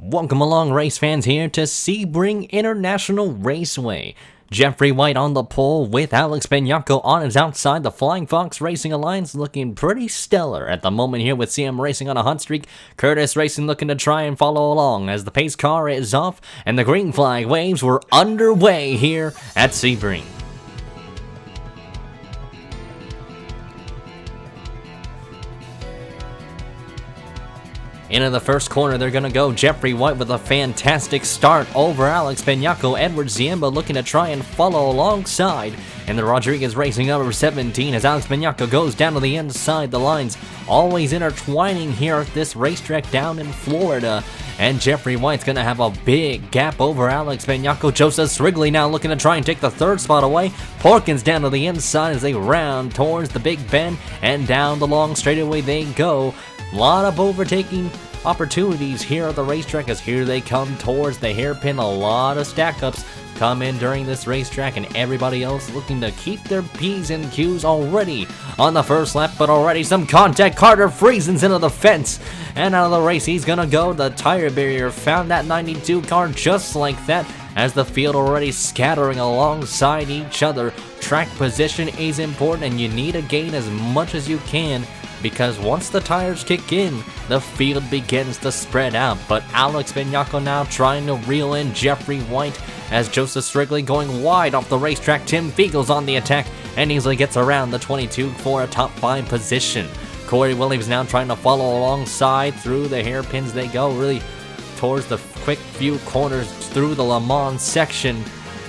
Welcome along, race fans, here to Sebring International Raceway. Jeffrey White on the pole with Alex Benyako on his outside. The Flying Fox Racing Alliance looking pretty stellar at the moment here with CM Racing on a hot streak. Curtis Racing looking to try and follow along as the pace car is off and the green flag waves. We're underway here at Sebring. Into the first corner, they're going to go. Jeffrey White with a fantastic start over Alex Benyako. Edward Ziemba looking to try and follow alongside. And the Rodriguez Racing number 17 as Alex Benyako goes down to the inside. The lines always intertwining here at this racetrack down in Florida. And Jeffrey White's going to have a big gap over Alex Benyako. Joseph Srigley now looking to try and take the third spot away. Porkins down to the inside as they round towards the Big Bend. And down the long straightaway they go. A lot of overtaking opportunities here at the racetrack as here they come towards the hairpin. A lot of stack-ups come in during this racetrack, and everybody else looking to keep their P's and Q's already on the first lap, but already some contact. Carter Friesen's into the fence, and out of the race he's gonna go. The tire barrier found that 92 car just like that, as the field already scattering alongside each other. Track position is important, and you need to gain as much as you can, because once the tires kick in, the field begins to spread out. But Alex Benyako now trying to reel in Jeffrey White as Joseph Srigley going wide off the racetrack. Tim Fiegel's on the attack and easily gets around the 22 for a top 5 position. Corey Williams now trying to follow alongside. Through the hairpins they go, really towards the quick few corners through the Le Mans section.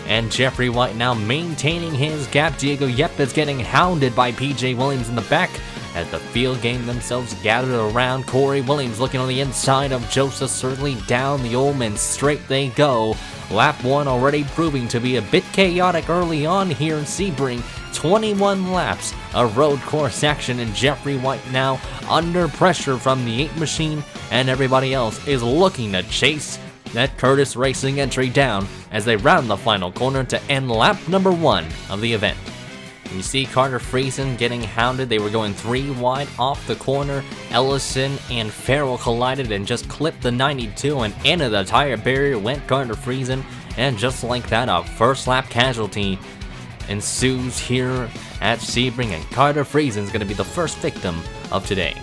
And Jeffrey White now maintaining his gap. Diego Yep is getting hounded by PJ Williams in the back as the field game themselves gathered around. Corey Williams looking on the inside of Joseph Srigley. Down the Ullman straight they go. Lap 1 already proving to be a bit chaotic early on here in Sebring. 21 laps of road course action, and Jeffrey White now under pressure from the 8 machine, and everybody else is looking to chase that Curtis Racing entry down as they round the final corner to end lap number 1 of the event. You see Carter Friesen getting hounded. They were going 3 wide off the corner. Ellison and Farrell collided and just clipped the 92, and into the tire barrier went Carter Friesen. And just like that, a first lap casualty ensues here at Sebring, and Carter Friesen's going to be the first victim of today.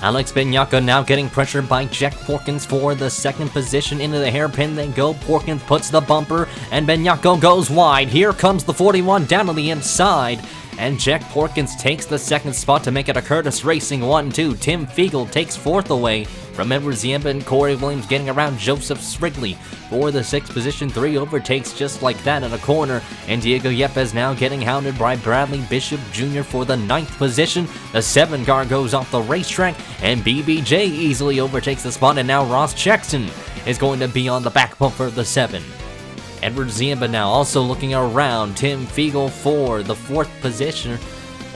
Alex Benyako now getting pressured by Jack Porkins for the second position. Into the hairpin they go. Porkins puts the bumper, and Benyako goes wide. Here comes the 41 down to the inside, and Jack Porkins takes the second spot to make it a Curtis Racing 1-2. Tim Fiegel takes fourth away from Edward Ziemba, and Corey Williams getting around Joseph Srigley for the 6th position. 3 overtakes just like that in a corner, and Diego Yepes now getting hounded by Bradley Bishop Jr. for the 9th position. The 7 car goes off the racetrack, and BBJ easily overtakes the spot, and now Ross Jackson is going to be on the back bumper of the 7. Edward Ziemba now also looking around Tim Fiegel for the 4th position.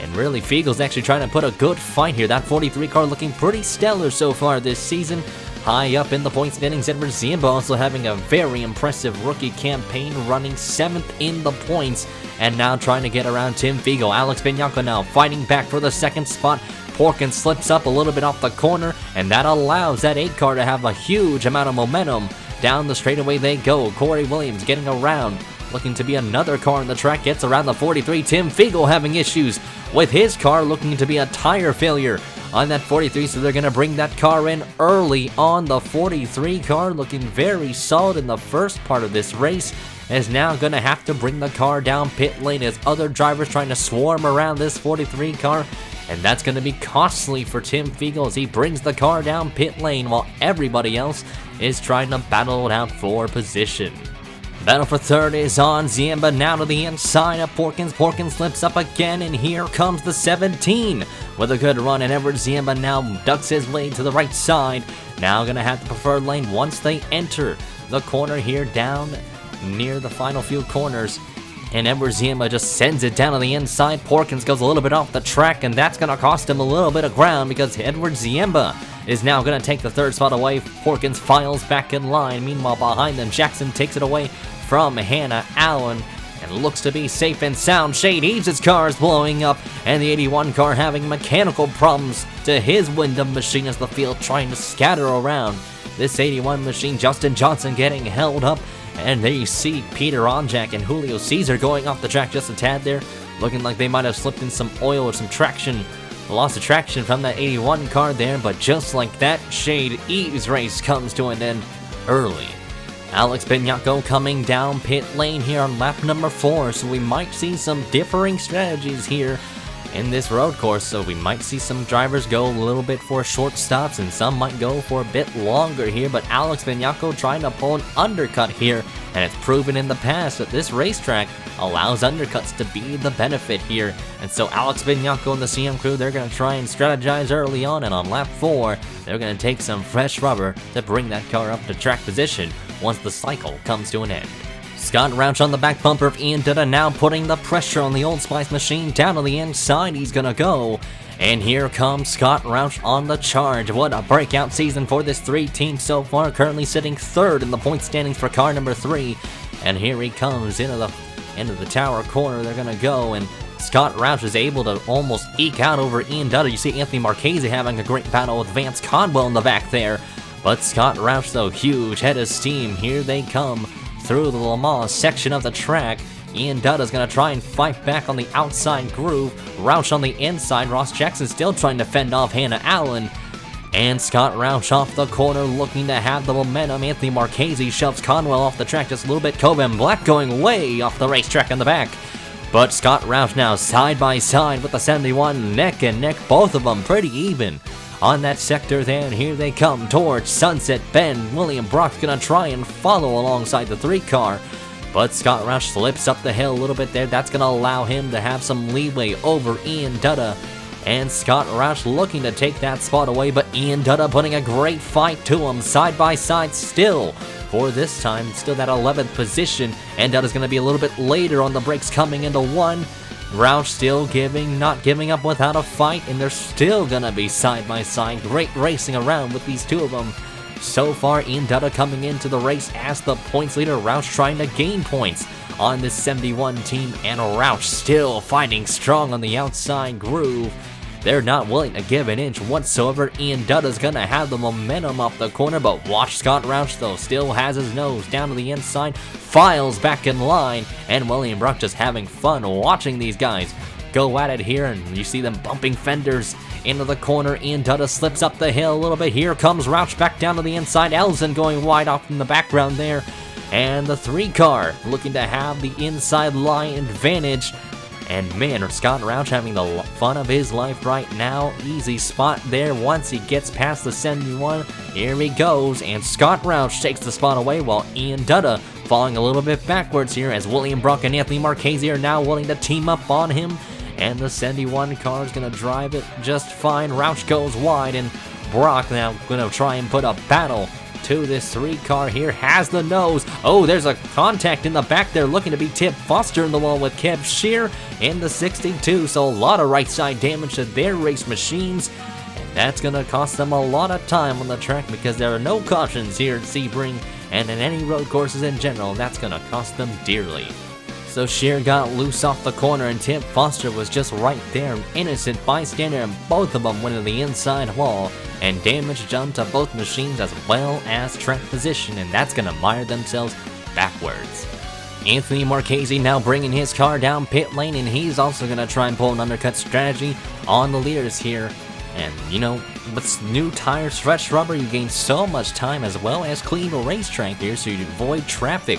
And really, Fiegel's actually trying to put a good fight here. That 43 car looking pretty stellar so far this season. High up in the point standings, Edward Ziemba also having a very impressive rookie campaign, running 7th in the points, and now trying to get around Tim Fiegel. Alex Benyako now fighting back for the 2nd spot. Porkins slips up a little bit off the corner, and that allows that 8 car to have a huge amount of momentum. Down the straightaway they go. Corey Williams getting around, looking to be another car on the track, gets around the 43. Tim Fiegel having issues with his car, looking to be a tire failure on that 43, so they're going to bring that car in early on. The 43 car looking very solid in the first part of this race is now going to have to bring the car down pit lane as other drivers trying to swarm around this 43 car, and that's going to be costly for Tim Fiegel as he brings the car down pit lane while everybody else is trying to battle it out for position. Battle for 3rd is on. Ziemba now to the inside of Porkins. Porkins slips up again, and here comes the 17 with a good run, and Edward Ziemba now ducks his way to the right side. Now going to have the preferred lane once they enter the corner here down near the final few corners. And Edward Ziemba just sends it down to the inside. Porkins goes a little bit off the track, and that's going to cost him a little bit of ground because Edward Ziemba is now going to take the 3rd spot away. Porkins files back in line. Meanwhile, behind them, Jackson takes it away from Hannah Allen and looks to be safe and sound. Shade Eves' car is blowing up, and the 81 car having mechanical problems to his Wyndham machine as the field trying to scatter around this 81 machine. Justin Johnson getting held up, and there you see Peter Onjak and Julio Cesar going off the track just a tad there, looking like they might have slipped in some oil or some traction. Lost of traction from that 81 car there, but just like that, Shade Eve's race comes to an end early. Alex Benyako coming down pit lane here on lap number 4, so we might see some differing strategies here in this road course. So we might see some drivers go a little bit for short stops, and some might go for a bit longer here, but Alex Benyako trying to pull an undercut here, and it's proven in the past that this racetrack allows undercuts to be the benefit here. And so Alex Benyako and the CM crew, they're going to try and strategize early on, and on lap 4, they're going to take some fresh rubber to bring that car up to track position once the cycle comes to an end. Scott Roush on the back bumper of Ian Dutta, now putting the pressure on the Old Spice machine down on the inside. He's gonna go, and here comes Scott Roush on the charge. What a breakout season for this 3 team so far, currently sitting 3rd in the point standings for car number 3. And here he comes into the tower corner. They're gonna go, and Scott Roush is able to almost eke out over Ian Dutta. You see Anthony Marchese having a great battle with Vance Conwell in the back there. But Scott Roush, though, huge head of steam. Here they come through the Le Mans section of the track. Ian Dutta's going to try and fight back on the outside groove. Roush on the inside. Ross Jackson still trying to fend off Hannah Allen. And Scott Roush off the corner looking to have the momentum. Anthony Marchese shoves Conwell off the track just a little bit. Coben Black going way off the racetrack in the back. But Scott Roush now side by side with the 71, neck and neck, both of them pretty even on that sector there, and here they come towards Sunset Bend. William Brock's gonna try and follow alongside the 3 car, but Scott Roush slips up the hill a little bit there. That's gonna allow him to have some leeway over Ian Dutta, and Scott Roush looking to take that spot away, but Ian Dutta putting a great fight to him, side by side still. For this time, still that 11th position, and Dutta's gonna be a little bit later on the brakes coming into 1. Roush still not giving up without a fight, and they're still gonna be side by side. Great racing around with these 2 of them. So far, Ian Dutta coming into the race as the points leader. Roush trying to gain points on this 71 team, and Roush still fighting strong on the outside groove. They're not willing to give an inch whatsoever. Ian Dutta's gonna have the momentum off the corner, but watch Scott Roush though, still has his nose down to the inside, files back in line, and William Brock just having fun watching these guys go at it here, and you see them bumping fenders into the corner. Ian Dutta slips up the hill a little bit. Here comes Roush back down to the inside. Elson going wide off in the background there, and the 3 car looking to have the inside line advantage. And man, Scott Roush having the fun of his life right now. Easy spot there once he gets past the 71. Here he goes, and Scott Roush takes the spot away while Ian Dutta falling a little bit backwards here, as William Brock and Anthony Marchese are now willing to team up on him. And the 71 car is going to drive it just fine. Roush goes wide, and Brock now going to try and put a battle to this 3 car here. Has the nose. Oh, there's a contact in the back there looking to be Tip Foster in the wall with Kev Shear in the 62. So a lot of right side damage to their race machines. And that's going to cost them a lot of time on the track, because there are no cautions here at Sebring and in any road courses in general. That's going to cost them dearly. So Shear got loose off the corner, and Tim Foster was just right there, an innocent bystander, and both of them went to the inside wall, and damage done to both machines as well as track position, and that's going to mire themselves backwards. Anthony Marchese now bringing his car down pit lane, and he's also going to try and pull an undercut strategy on the leaders here. And, you know, with new tires, fresh rubber, you gain so much time, as well as clean racetrack here, so you avoid traffic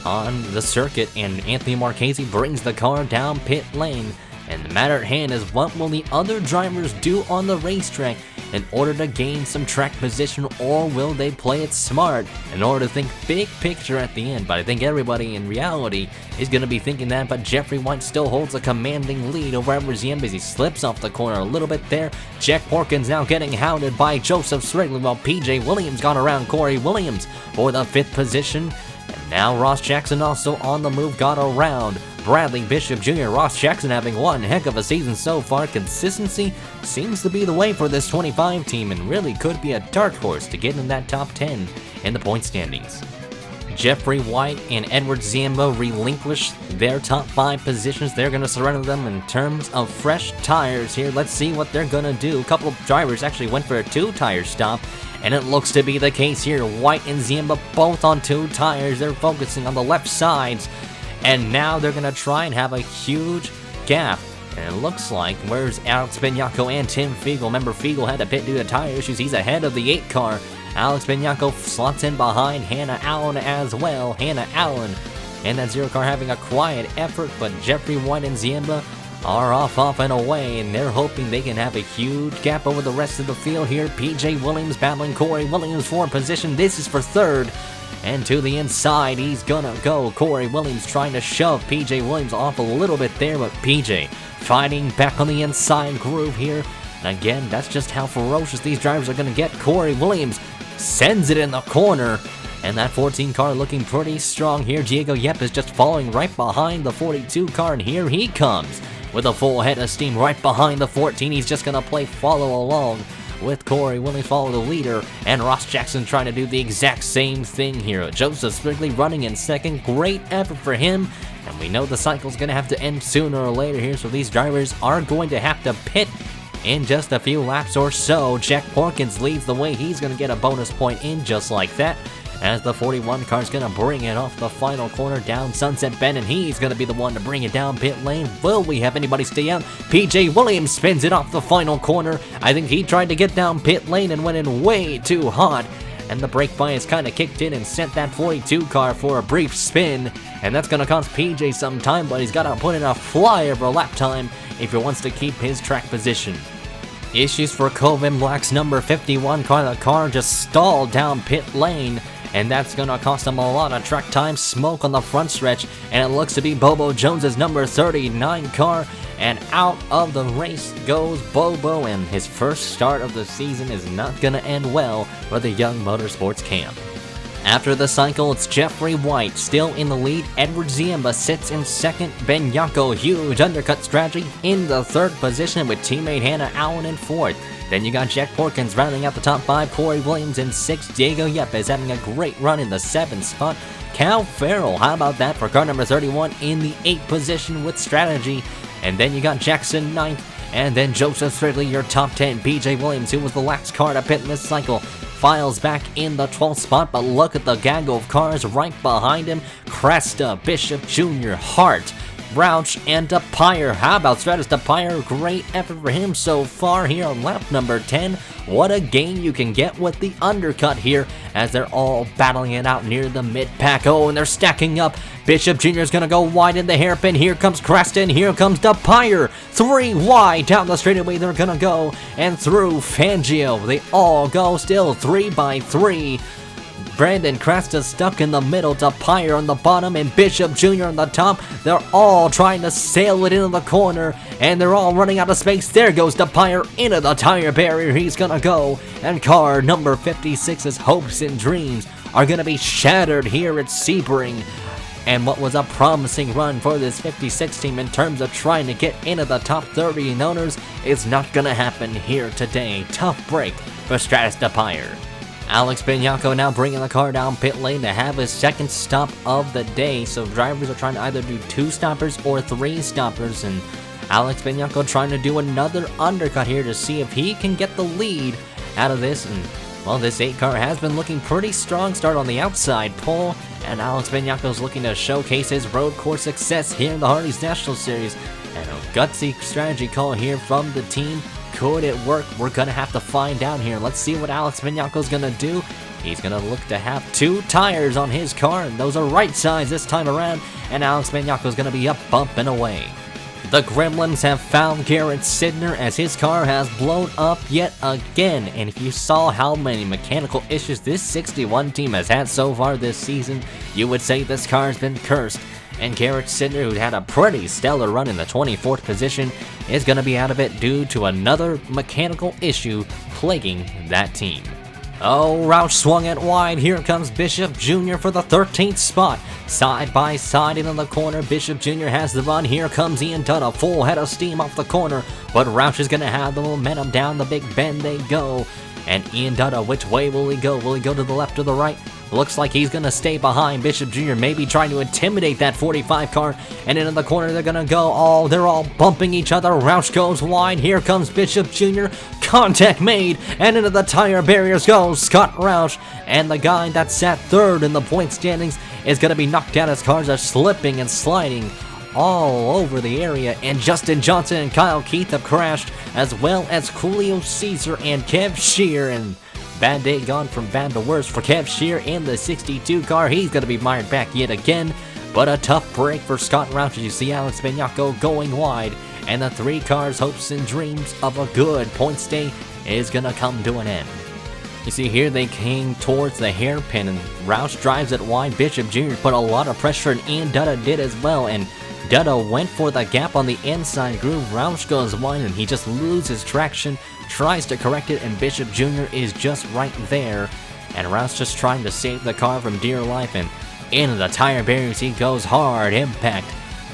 on the circuit. And Anthony Marchese brings the car down pit lane, and the matter at hand is, what will the other drivers do on the racetrack in order to gain some track position, or will they play it smart in order to think big picture at the end? But I think everybody in reality is going to be thinking that, but Jeffrey White still holds a commanding lead over Edward Ziemba as he slips off the corner a little bit there. Jack Porkins now getting hounded by Joseph Strigley, while PJ Williams got around Corey Williams for the 5th position. And now Ross Jackson also on the move, got around Bradley Bishop Jr. Ross Jackson having one heck of a season so far. Consistency seems to be the way for this 25 team, and really could be a dark horse to get in that top 10 in the point standings. Jeffrey White and Edward Ziemba relinquish their top 5 positions. They're going to surrender them in terms of fresh tires here. Let's see what they're going to do. A couple of drivers actually went for a 2-tire stop, and it looks to be the case here. White and Ziemba both on 2 tires. They're focusing on the left sides, and now they're going to try and have a huge gap. And it looks like, where's Alex Benyako and Tim Fiegel? Remember, Fiegel had to pit due to tire issues. He's ahead of the 8 car. Alex Benyako slots in behind Hannah Allen as well. Hannah Allen and that 0 car having a quiet effort, but Jeffrey White and Ziemba are off and away, and they're hoping they can have a huge gap over the rest of the field here. PJ Williams battling Corey Williams for position. This is for 3rd. And to the inside, he's gonna go. Corey Williams trying to shove PJ Williams off a little bit there, but PJ fighting back on the inside groove here. And again, that's just how ferocious these drivers are gonna get. Corey Williams sends it in the corner, and that 14 car looking pretty strong here. Diego Yep is just following right behind the 42 car, and here he comes with a full head of steam right behind the 14. He's just gonna play follow along with Corey Williams, follow the leader, and Ross Jackson trying to do the exact same thing here. Joseph Sprigley running in 2nd. Great effort for him, and we know the cycle's gonna have to end sooner or later here, so these drivers are going to have to pit in just a few laps or so. Jack Porkins leads the way. He's gonna get a bonus point in just like that, as the 41 car's gonna bring it off the final corner down Sunset Bend, and he's gonna be the one to bring it down pit lane. Will we have anybody stay out? PJ Williams spins it off the final corner. I think he tried to get down pit lane and went in way too hot, and the brake bias kind of kicked in and sent that 42 car for a brief spin, and that's gonna cost PJ some time, but he's gotta put in a flyover lap time if he wants to keep his track position. Issues for Covin Black's number 51 car. The car just stalled down pit lane, and that's gonna cost him a lot of track time. Smoke on the front stretch, and it looks to be Bobo Jones's number 39 car, and out of the race goes Bobo, and his first start of the season is not gonna end well for the Young Motorsports camp. After the cycle, it's Jeffrey White still in the lead. Edward Ziemba sits in 2nd. Benyako, huge undercut strategy, in the 3rd position with teammate Hannah Allen in 4th. Then you got Jack Porkins rounding out the top 5. Corey Williams in 6th. Diego Yep is having a great run in the 7th spot. Cal Farrell, how about that for car number 31 in the 8th position with strategy. And then you got Jackson 9th. And then Joseph Sprigley, your top 10. PJ Williams, who was the last car to pit in this cycle, files back in the 12th spot, but look at the gaggle of cars right behind him. Cresta, Bishop Jr., Hart, Rouch, and DePire. How about Stratus DePire? Great effort for him so far here on lap number 10. What a gain you can get with the undercut here as they're all battling it out near the mid-pack. Oh, and they're stacking up. Bishop Jr. is going to go wide in the hairpin. Here comes Cresta, and here comes DePire. 3 wide down the straightaway they're going to go, and through Fangio. They all go still 3 by 3. Brandon Cresta stuck in the middle, DePire on the bottom, and Bishop Jr. on the top. They're all trying to sail it into the corner, and they're all running out of space. There goes DePire into the tire barrier. He's gonna go, and car number 56's hopes and dreams are gonna be shattered here at Sebring. And what was a promising run for this 56 team in terms of trying to get into the top 30 in owners is not gonna happen here today. Tough break for Stratus DePire. Alex Benyako now bringing the car down pit lane to have his 2nd stop of the day. So drivers are trying to either do 2 stoppers or 3 stoppers, and Alex Benyako trying to do another undercut here to see if he can get the lead out of this. And well, this 8 car has been looking pretty strong. Start on the outside pole, and Alex Benyako's looking to showcase his road course success here in the Hardee's National Series. And a gutsy strategy call here from the team. Could it work? We're gonna have to find out here. Let's see what Alex Benyako's gonna do. He's gonna look to have 2 tires on his car, and those are right sides this time around, and Alex Benyako's gonna be up bumping away. The Gremlins have found Garrett Sidner as his car has blown up yet again, and if you saw how many mechanical issues this 61 team has had so far this season, you would say this car's been cursed. And Garrett Sidner, who had a pretty stellar run in the 24th position, is going to be out of it due to another mechanical issue plaguing that team. Oh, Rouch swung it wide. Here comes Bishop Jr. for the 13th spot. Side by side into the corner, Bishop Jr. has the run. Here comes Ian Dunn, a full head of steam off the corner, but Rouch is going to have the momentum. Down the big bend they go. And Ian Dunn, which way will he go? Will he go to the left or the right? Looks like he's going to stay behind. Bishop Jr. maybe trying to intimidate that 45 car. And into the corner they're going to go. Oh, they're all bumping each other. Roush goes wide. Here comes Bishop Jr. Contact made. And into the tire barriers goes Scott Roush. And the guy that sat third in the point standings is going to be knocked down as cars are slipping and sliding all over the area. And Justin Johnson and Kyle Keith have crashed, as well as Julio Caesar and Kev Shear. And bad day gone from bad to worse for Kev Shear in the 62 car. He's going to be mired back yet again, but a tough break for Scott Roush as you see Alex Benyako going wide, and the 3 cars' hopes and dreams of a good points day is going to come to an end. You see here they came towards the hairpin, and Roush drives it wide. Bishop Jr. put a lot of pressure, and Ian Dutta did as well, and Dutta went for the gap on the inside groove. Roush goes wide, and he just loses traction, tries to correct it, and Bishop Jr. is just right there. And Roush just trying to save the car from dear life, and into the tire barriers he goes hard. Impact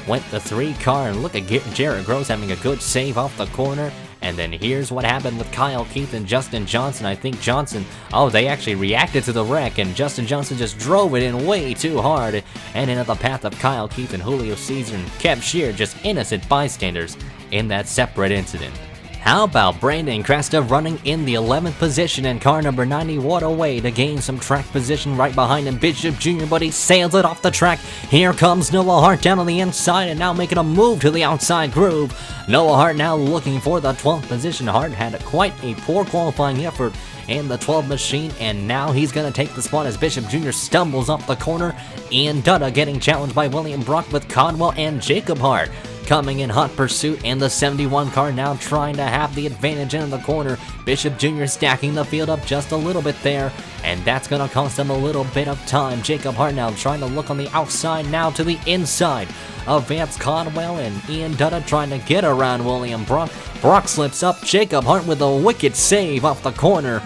went the 3 car, and look at Jarrett Gross having a good save off the corner. And then here's what happened with Kyle Keith and Justin Johnson. I think Johnson, they actually reacted to the wreck, and Justin Johnson just drove it in way too hard and into the path of Kyle Keith and Julio Caesar and Kev Shear, just innocent bystanders in that separate incident. How about Brandon Cresta running in the 11th position in car number 90? What a way to gain some track position right behind him, Bishop Jr., but he sails it off the track. Here comes Noah Hart down on the inside and now making a move to the outside groove. Noah Hart now looking for the 12th position. Hart had quite a poor qualifying effort in the 12 machine, and now he's going to take the spot as Bishop Jr. stumbles up the corner. Ian Dutta getting challenged by William Brock with Codwell and Jacob Hart coming in hot pursuit, and the 71 car now trying to have the advantage in the corner. Bishop Jr. stacking the field up just a little bit there, and that's going to cost him a little bit of time. Jacob Hart now trying to look on the outside now to the inside of Vance Codwell, and Ian Dutta trying to get around William Brock. Brock slips up. Jacob Hart with a wicked save off the corner.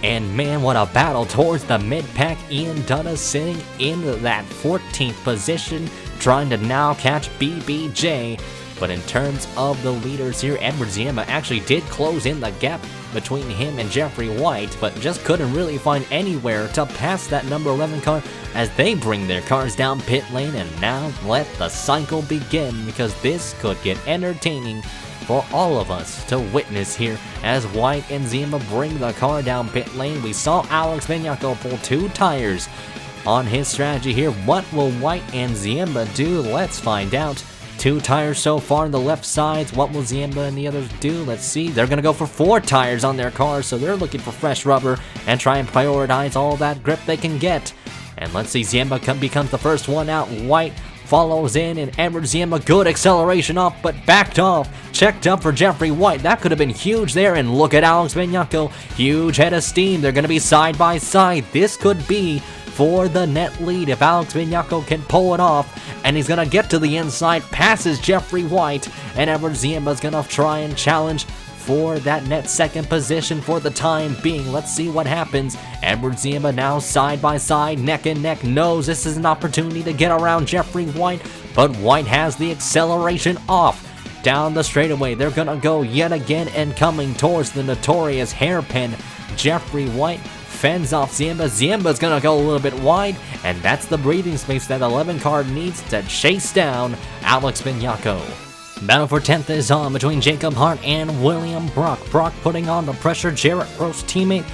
And man, what a battle towards the mid-pack. Ian Dutta sitting in that 14th position, trying to now catch BBJ. But in terms of the leaders here, Edward Ziemba actually did close in the gap between him and Jeffrey White, but just couldn't really find anywhere to pass that number 11 car as they bring their cars down pit lane. And now let the cycle begin, because this could get entertaining for all of us to witness here as White and Ziemba bring the car down pit lane. We saw Alex Benyako pull 2 tires on his strategy here. What will White and Ziemba do? Let's find out. 2 tires so far on the left sides. What will Ziemba and the others do? Let's see. They're going to go for 4 tires on their cars, so they're looking for fresh rubber and try and prioritize all that grip they can get. And let's see, Ziemba becomes the first one out. White follows in, and Edward Ziemba, good acceleration off, but backed off. Checked up for Jeffrey White. That could have been huge there, and look at Alex Benyako. Huge head of steam. They're going to be side by side. This could be for the net lead if Alex Benyako can pull it off, and he's going to get to the inside, passes Jeffrey White, and Edward Ziemba's going to try and challenge for that net second position for the time being. Let's see what happens. Edward Ziemba now side by side, neck and neck, knows this is an opportunity to get around Jeffrey White, but White has the acceleration off. Down the straightaway, they're gonna go yet again, and coming towards the notorious hairpin, Jeffrey White fends off Ziemba. Ziemba's gonna go a little bit wide, and that's the breathing space that 11 car needs to chase down Alex Benyako. Battle for 10th is on between Jacob Hart and William Brock. Brock putting on the pressure. Jarrett Gross, teammate,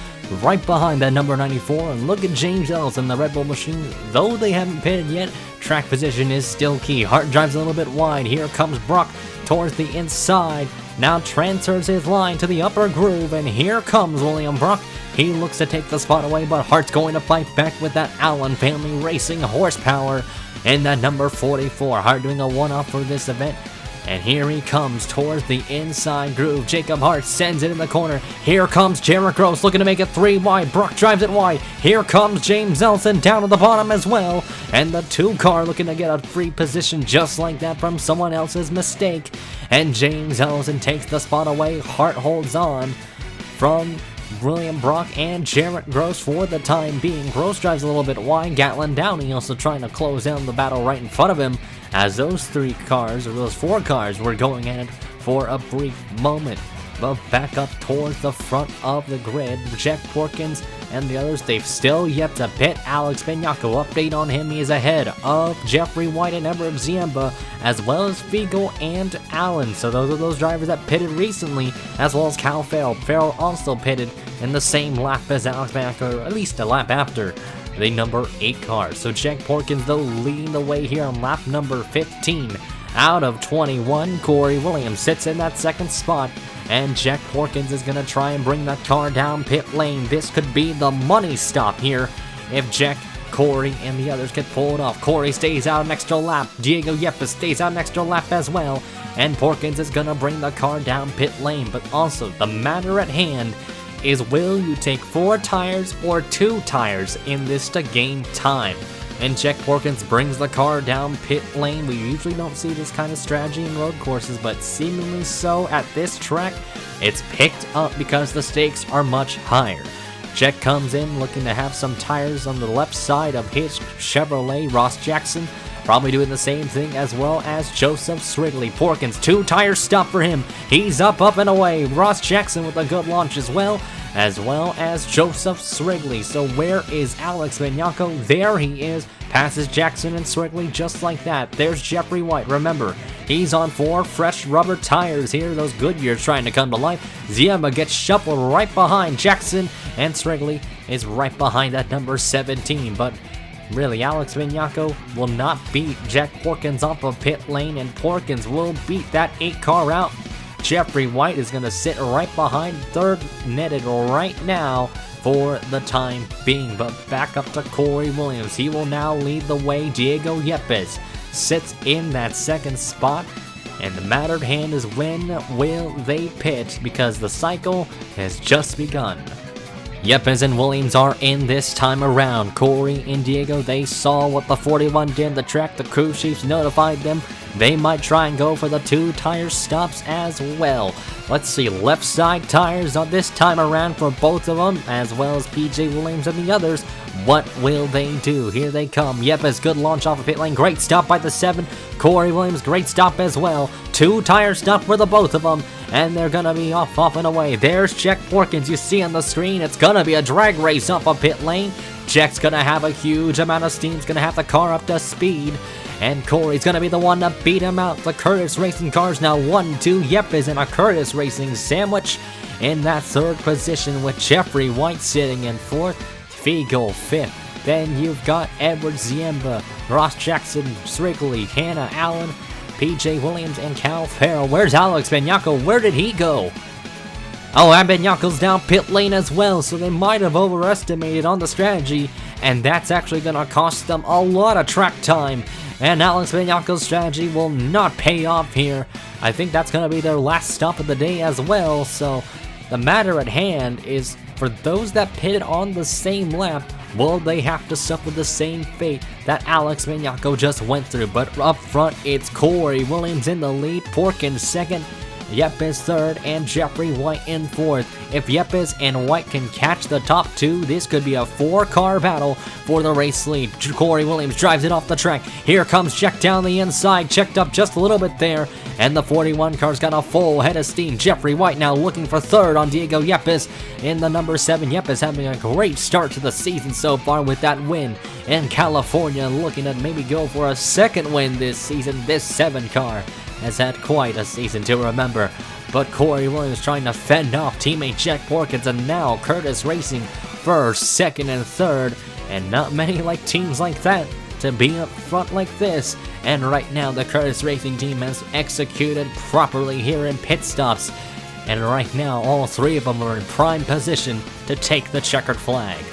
right behind that number 94. And look at James Ellison, the Red Bull machine. Though they haven't pitted yet, track position is still key. Hart drives a little bit wide. Here comes Brock towards the inside. Now transfers his line to the upper groove, and here comes William Brock. He looks to take the spot away, but Hart's going to fight back with that Allen family racing horsepower in that number 44. Hart doing a one-off for this event. And here he comes towards the inside groove. Jacob Hart sends it in the corner. Here comes Jarrett Gross looking to make it 3 wide. Brock drives it wide. Here comes James Ellison down to the bottom as well. And the 2 car looking to get a free position just like that from someone else's mistake. And James Ellison takes the spot away. Hart holds on from William Brock and Jarrett Gross for the time being. Gross drives a little bit wide. Gatlin Downey also trying to close down the battle right in front of him, as those 3 cars, or those 4 cars, were going at it for a brief moment. But back up towards the front of the grid, Jack Porkins and the others, they've still yet to pit. Alex Benyako, update on him, he is ahead of Jeffrey White and Edward Ziemba, as well as Fiegel and Allen. So those are those drivers that pitted recently, as well as Cal Farrell. Farrell also pitted in the same lap as Alex Benyako, or at least a lap after the number 8 car. So Jack Porkins, though, leading the way here on lap number 15 out of 21. Corey Williams sits in that second spot, and Jack Porkins is going to try and bring that car down pit lane. This could be the money stop here if Jack, Corey, and the others get pulled off. Corey stays out an extra lap. Diego Yepes stays out an extra lap as well, and Porkins is going to bring the car down pit lane. But also, the matter at hand is, will you take 4 tires or 2 tires in this to gain time? And Jack Porkins brings the car down pit lane. We usually don't see this kind of strategy in road courses, but seemingly so at this track. It's picked up because the stakes are much higher. Jack comes in looking to have some tires on the left side of his Chevrolet. Ross Jackson probably doing the same thing, as well as Joseph Srigley. Porkins, 2 tires stop for him. He's up and away. Ross Jackson with a good launch as well as Joseph Srigley. So where is Alex Benyako? There he is. Passes Jackson and Srigley just like that. There's Jeffrey White. Remember, he's on 4 fresh rubber tires here. Those Goodyears trying to come to life. Ziemba gets shuffled right behind Jackson, and Srigley is right behind that number 17. But really, Alex Benyako will not beat Jack Porkins off of pit lane, and Porkins will beat that 8 car out. Jeffrey White is going to sit right behind third, netted right now for the time being. But back up to Corey Williams. He will now lead the way. Diego Yepes sits in that second spot. And the matter at hand is, when will they pit? Because the cycle has just begun. Yepes and Williams are in this time around. Corey and Diego, they saw what the 41 did. The track, the crew chiefs notified them they might try and go for the 2 tire stops as well. Let's see, left side tires on this time around for both of them, as well as PJ Williams and the others. What will they do? Here they come. Yepes, good launch off of pit lane. Great stop by the 7. Corey Williams, great stop as well. 2 tire stop for the both of them, and they're gonna be off and away. There's Jack Porkins. You see on the screen, it's gonna be a drag race off of pit lane. Jack's gonna have a huge amount of steam. He's gonna have the car up to speed, and Corey's gonna be the one to beat him out. The Curtis Racing cars now 1-2. Yepes in a Curtis Racing sandwich in that 3rd position, with Jeffrey White sitting in 4th, Fiegel 5th. Then you've got Edward Ziemba, Ross Jackson, Srigley, Hannah Allen, PJ Williams, and Cal Farrell. Where's Alex Benyako? Where did he go? Oh, and Benyako's down pit lane as well, so they might have overestimated on the strategy, and that's actually going to cost them a lot of track time. And Alex Benyako's strategy will not pay off here. I think that's going to be their last stop of the day as well. So the matter at hand is, for those that pitted on the same lap, will they have to suffer the same fate that Alex Benyako just went through? But up front, it's Corey Williams in the lead, Porkins 2nd, Yepes 3rd, and Jeffrey White in 4th. If Yepes and White can catch the top 2, this could be a 4-car battle for the race lead. Corey Williams drives it off the track. Here comes Jack down the inside, checked up just a little bit there, and the 41 car's got a full head of steam. Jeffrey White now looking for 3rd on Diego Yepes in the number 7. Yepes having a great start to the season so far with that win in California, looking to maybe go for a 2nd win this season. This 7 car has had quite a season to remember. But Corey Williams trying to fend off teammate Jack Porkins, and now Curtis Racing 1st, 2nd, and 3rd, and not many like teams like that to be up front like this. And right now the Curtis Racing team has executed properly here in pit stops, and right now all 3 of them are in prime position to take the checkered flag.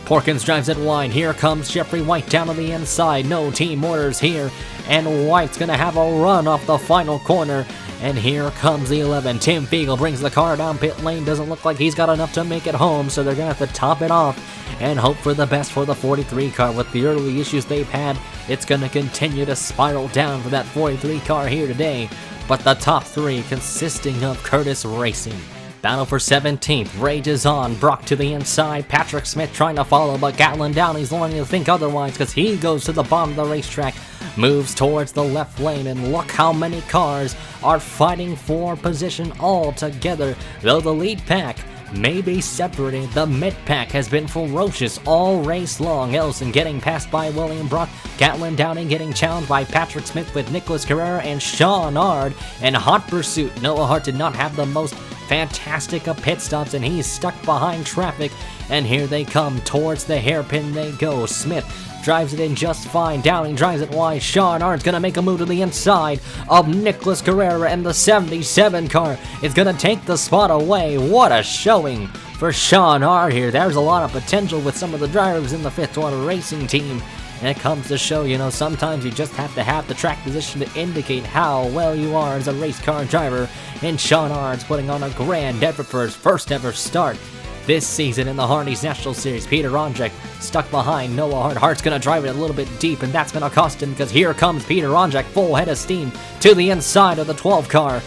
Porkins drives it wide. Here comes Jeffrey White down on the inside. No team orders here, and White's gonna have a run off the final corner. And here comes the 11. Tim Fiegel brings the car down pit lane. Doesn't look like he's got enough to make it home, so they're gonna have to top it off and hope for the best for the 43 car. With the early issues they've had, it's gonna continue to spiral down for that 43 car here today. But the top 3 consisting of Curtis Racing. Battle for 17th rages on. Brock to the inside. Patrick Smith trying to follow, but Gatlin Downey's learning to think otherwise, because he goes to the bottom of the racetrack, moves towards the left lane, and look how many cars are fighting for position all together. Though the lead pack may be separated. The mid-pack has been ferocious all race long. Ellison getting passed by William Brock. Gatlin Downing getting challenged by Patrick Smith with Nicholas Carrera and Sean Ard. In hot pursuit, Noah Hart did not have the most fantastic of pit stops, and he's stuck behind traffic. And here they come. Towards the hairpin they go. Smith drives it in just fine. Downing drives it wide. Sean Ard's gonna make a move to the inside of Nicholas Carrera, and the 77 car is gonna take the spot away. What a showing for Sean Ard here. There's a lot of potential with some of the drivers in the Fifth Water Racing team. And it comes to show, sometimes you just have to have the track position to indicate how well you are as a race car driver. And Sean Ard's putting on a grand effort for his first ever start this season in the Hardee's National Series. Peter Ronjek stuck behind Noah Hart. Hart's going to drive it a little bit deep, and that's going to cost him, because here comes Peter Ronjek full head of steam to the inside of the 12 car.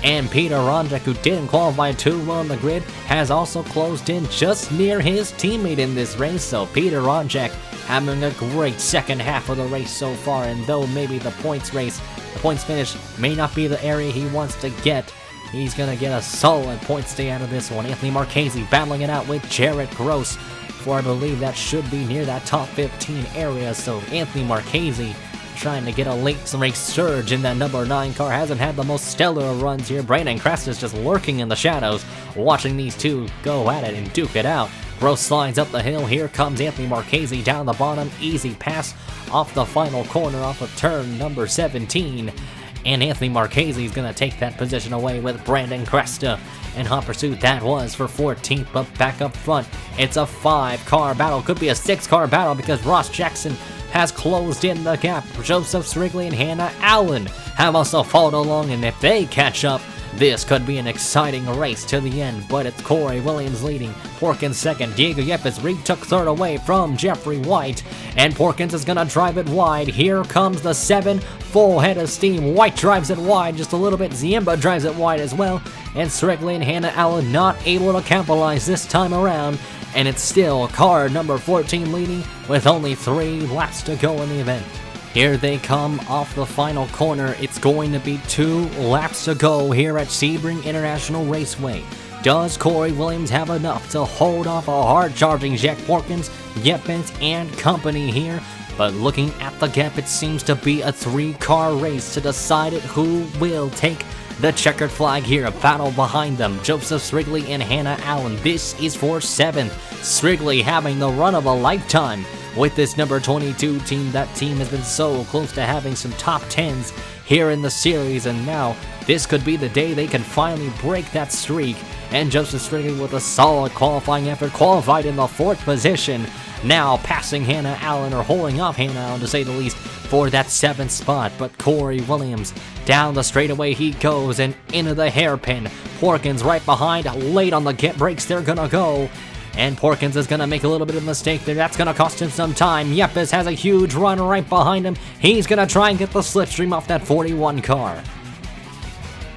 And Peter Ronjek, who didn't qualify too well on the grid, has also closed in just near his teammate in this race. So Peter Ronjek having a great second half of the race so far, and though maybe the points finish may not be the area he wants to get, he's going to get a solid point stay out of this one. Anthony Marchese battling it out with Jarrett Gross for, I believe, that should be near that top 15 area. So Anthony Marchese trying to get a late race surge in that number 9 car. Hasn't had the most stellar of runs here. Brandon Crestus just lurking in the shadows, watching these two go at it and duke it out. Gross slides up the hill. Here comes Anthony Marchese down the bottom. Easy pass off the final corner off of turn number 17. And Anthony Marchese is going to take that position away with Brandon Cresta. In hot pursuit, that was for 14th, but back up front, it's a 5-car battle. Could be a 6-car battle, because Ross Jackson has closed in the gap. Joseph Srigley and Hannah Allen have also followed along, and if they catch up, this could be an exciting race to the end. But it's Corey Williams leading, Porkins second. Diego Yepes retook third away from Jeffrey White, and Porkins is going to drive it wide. Here comes the 7, full head of steam. White drives it wide just a little bit. Ziemba drives it wide as well, and Srigley and Hannah Allen not able to capitalize this time around. And it's still car number 14 leading with only 3 laps to go in the event. Here they come off the final corner. It's going to be 2 laps to go here at Sebring International Raceway. Does Corey Williams have enough to hold off a hard-charging Jack Porkins, Yepes, and company here? But looking at the gap, it seems to be a 3-car race to decide it who will take the checkered flag here. A battle behind them, Joseph Srigley and Hannah Allen. This is for 7th. Srigley having the run of a lifetime with this number 22 team. That team has been so close to having some top 10s here in the series, and now this could be the day they can finally break that streak. And Joseph Srigley with a solid qualifying effort, qualified in the 4th position. Now passing Hannah Allen, or holding off Hannah Allen to say the least, for that 7th spot. But Corey Williams down the straightaway he goes, and into the hairpin. Porkins right behind, late on the get brakes, they're gonna go. And Porkins is going to make a little bit of a mistake there. That's going to cost him some time. Yepes has a huge run right behind him. He's going to try and get the slipstream off that 41 car.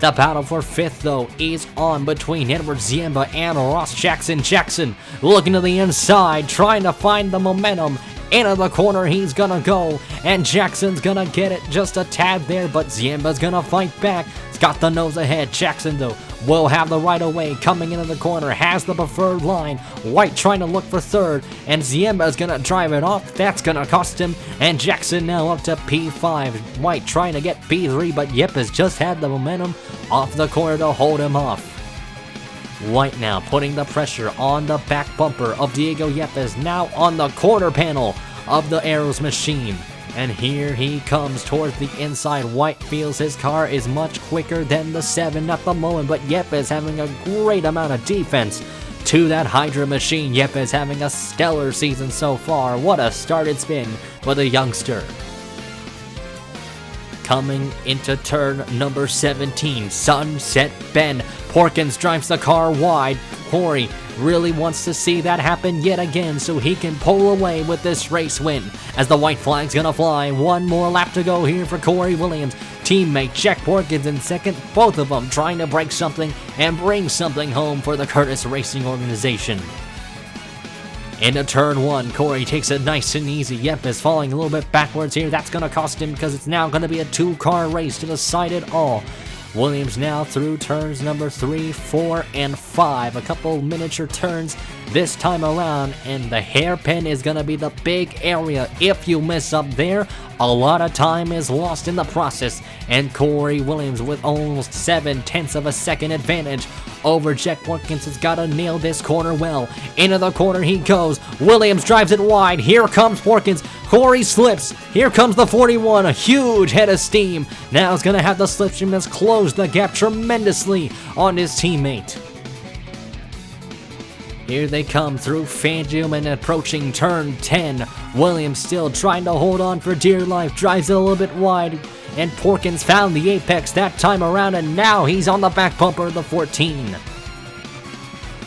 The battle for 5th, though, is on between Edward Ziemba and Ross Jackson. Jackson looking to the inside, trying to find the momentum. Into the corner he's gonna go, and Jackson's gonna get it just a tad there, but Ziemba's gonna fight back. He's got the nose ahead. Jackson, though, will have the right of way coming into the corner, has the preferred line. White trying to look for 3rd, and Ziemba's gonna drive it off. That's gonna cost him, and Jackson now up to P5. White trying to get P3, but Yepes just had the momentum off the corner to hold him off. White now putting the pressure on the back bumper of Diego Yepes, now on the quarter panel of the Arrows machine. And here he comes towards the inside. White feels his car is much quicker than the 7 at the moment, but Yepes having a great amount of defense to that Hydra machine. Yepes having a stellar season so far. What a start it's been for the youngster. Coming into turn number 17, Sunset Bend. Porkins drives the car wide. Corey really wants to see that happen yet again so he can pull away with this race win. As the white flag's gonna fly, 1 more lap to go here for Corey Williams. Teammate Jack Porkins in second, both of them trying to break something and bring something home for the Curtis Racing organization. Into turn 1, Corey takes it nice and easy. Yepes falling a little bit backwards here. That's going to cost him because it's now going to be a 2-car race to decide it all. Williams now through turns number 3, 4, and 5. A couple miniature turns this time around, and the hairpin is going to be the big area. If you miss up there, a lot of time is lost in the process, and Corey Williams with almost 7/10 of a second advantage over Jack Porkins has got to nail this corner well. Into the corner he goes. Williams drives it wide. Here comes Porkins. Corey slips. Here comes the 41. A huge head of steam. Now he's going to have the slipstream that's closed the gap tremendously on his teammate. Here they come through Fangio and approaching turn 10. Williams still trying to hold on for dear life. Drives it a little bit wide. And Porkins found the apex that time around, and now he's on the back bumper of the 14.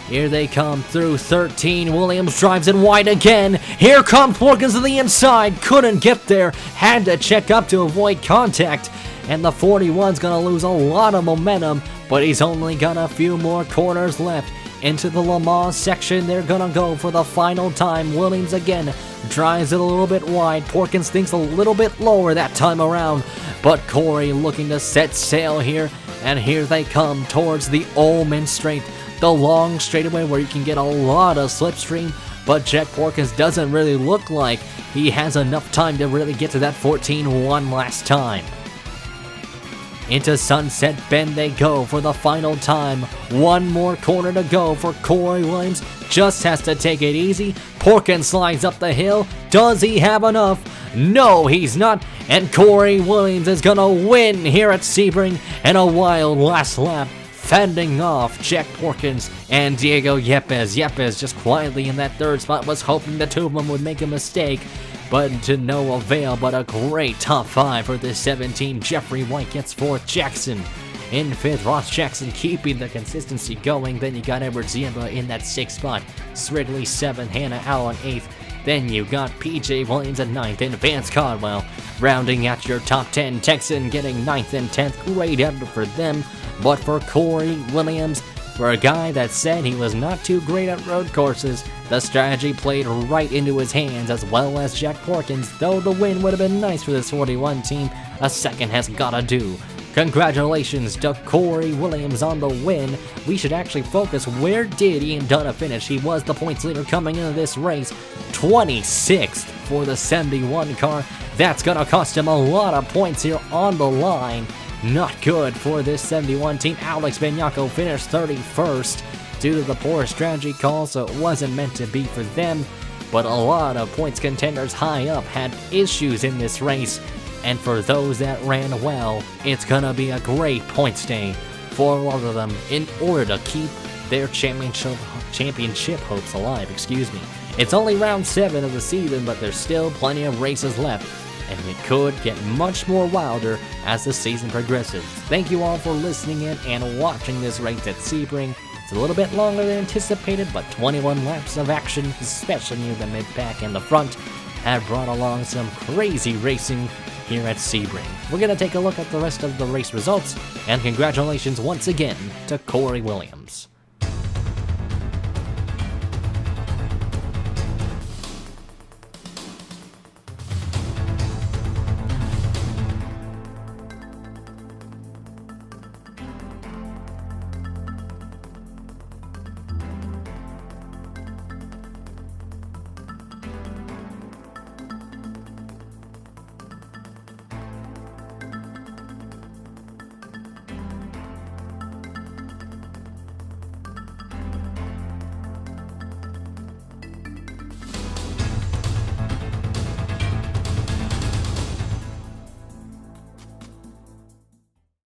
Here they come through 13. Williams drives it wide again. Here comes Porkins to the inside. Couldn't get there. Had to check up to avoid contact. And the 41's going to lose a lot of momentum, but he's only got a few more corners left. Into the Le Mans section, they're going to go for the final time. Williams again drives it a little bit wide. Porkins thinks a little bit lower that time around, but Corey looking to set sail here, and here they come towards the Ullman Straight, the long straightaway where you can get a lot of slipstream, but Jack Porkins doesn't really look like he has enough time to really get to that 14 one last time. Into Sunset Bend they go for the final time. One more corner to go for Corey Williams. Just has to take it easy. Porkins slides up the hill. Does he have enough? No, he's not. And Corey Williams is going to win here at Sebring in a wild last lap, fending off Jack Porkins and Diego Yepes. Yepes just quietly in that third spot, was hoping the two of them would make a mistake, but to no avail. But a great top 5 for this 17. Jeffrey White gets 4th. Jackson in 5th. Ross Jackson keeping the consistency going. Then you got Edward Ziemba in that 6th spot. Sridley 7th. Hannah Allen 8th. Then you got PJ Williams at 9th. And Vance Caldwell rounding out your top 10. Texan getting 9th and 10th. Great effort for them. But for Corey Williams, for a guy that said he was not too great at road courses, the strategy played right into his hands, as well as Jack Porkins. Though the win would have been nice for this 41 team, a second has gotta do. Congratulations to Corey Williams on the win. We should actually focus, where did Ian Dunna finish? He was the points leader coming into this race, 26th for the 71 car. That's gonna cost him a lot of points here on the line. Not good for this 71 team. Alex Benyako finished 31st due to the poor strategy call, so it wasn't meant to be for them. But a lot of points contenders high up had issues in this race, and for those that ran well, it's gonna be a great points day for a lot of them in order to keep their championship hopes alive. It's only round 7 of the season, but there's still plenty of races left, and it could get much more wilder as the season progresses. Thank you all for listening in and watching this race at Sebring. It's a little bit longer than anticipated, but 21 laps of action, especially near the mid-pack and the front, have brought along some crazy racing here at Sebring. We're going to take a look at the rest of the race results, and congratulations once again to Corey Williams.